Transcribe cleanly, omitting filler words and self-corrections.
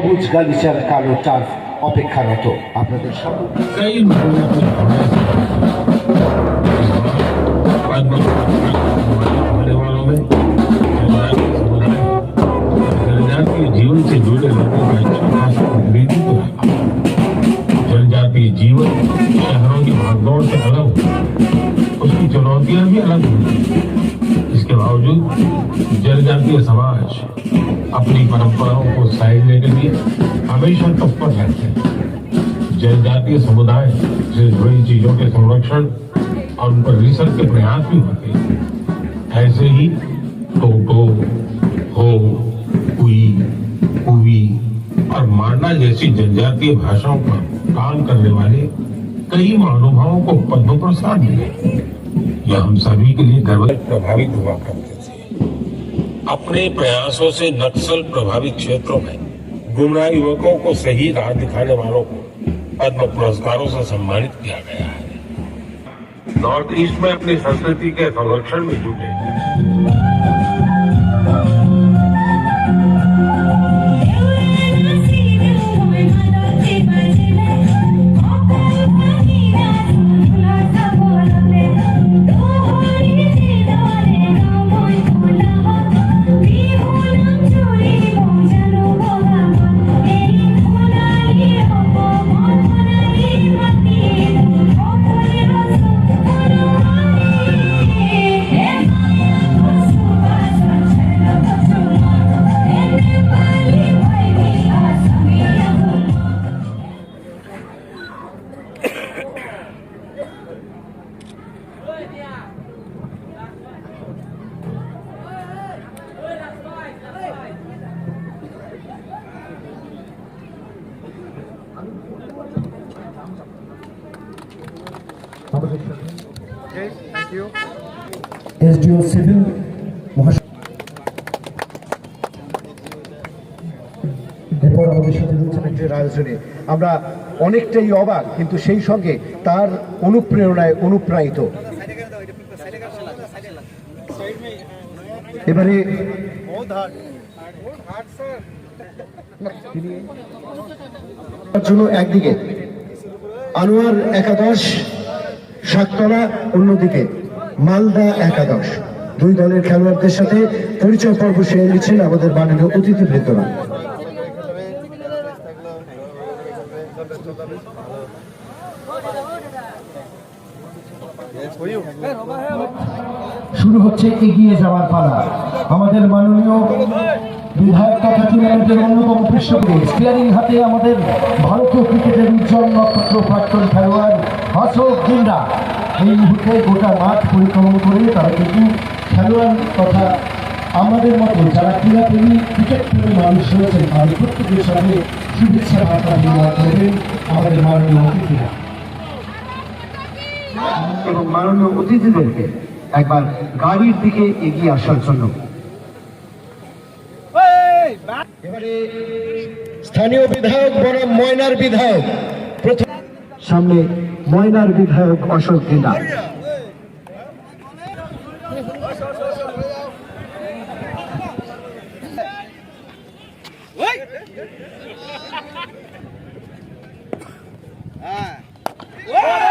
সবুজ গালিচার কালো টার্ফ অপেক্ষারত আপনাদের जीवन से जुड़े लोगों का अच्छा खासा अंग्रेजी तो है। जनजातीय जीवन शहरों की भागदौड़ से अलग होता है, उसकी चुनौतियां भी अलग होती हैं। इसके बावजूद जनजातीय समाज अपनी परंपराओं को सहेजने के लिए हमेशा तत्पर रहते हैं। जनजातीय समुदाय से जुड़ी चीजों के संरक्षण और उन पर रिसर्च के प्रयास भी होते हैं। ऐसे ही टोटो, हो, कुई, कुवी और मारना जैसी जनजातीय भाषाओं पर काम करने वाले कई महानुभावों को पद्म पुरस्कार मिले। यह हम सभी के लिए गर्व प्रभावित हुआ करते थे। अपने प्रयासों से नक्सल प्रभावित क्षेत्रों में गुमराह युवकों को सही राह दिखाने वालों को पद्म पुरस्कारों से सम्मानित किया गया है। नॉर्थ ईस्ट में अपनी संस्कृति के संरक्षण में जुटे এসডিও সিভিল এরপর আমাদের সাথে রয়েছেন একটি আয়োজনে আমরা অনেকটাই অবাক, কিন্তু সেই সঙ্গে তার অনুপ্রেরণায় অনুপ্রাণিত। এবারে জন্য একদিকে আনোয়ার একাদশ শাকতলা, অন্যদিকে মালদা একাদশ, দুই দলের খেলোয়াড়দের সাথে পরিচয় পর্ব সেরে নিচ্ছেন আমাদের মাননীয় অতিথিবৃন্দরা। শুরু হচ্ছে এগিয়ে যাওয়ার পালা। আমাদের মাননীয় বিধায়ক তথা টুর্নামেন্টের অন্যতম পৃষ্ঠপোষক, স্টিয়ারিং হাতে আমাদের ভারতীয় ক্রিকেটের উজ্জ্বল নক্ষত্র প্রাক্তন খেলোয়াড় অশোক জিন্দা এই মুহূর্তে গোটা মাঠ পরিক্রমণ করে তারা কিন্তু খেলোয়াড় তথা আমাদের মতো যারা ক্রীড়াপ্রেমী ক্রিকেট প্রেমী মানুষ রয়েছেন তাদের প্রত্যেকের সাথে শুভেচ্ছা বার্তা বিনিময় করবেন আমাদের মাননীয় অতিথিরা। এবং মাননীয় অতিথিদেরকে একবার গাড়ির দিকে এগিয়ে আসার জন্য এবারে স্থানীয় বিধায়ক বনাম ময়নার বিধায়ক, প্রথম সামনে ময়নার বিধায়ক অশোক জিন্দা। হ্যাঁ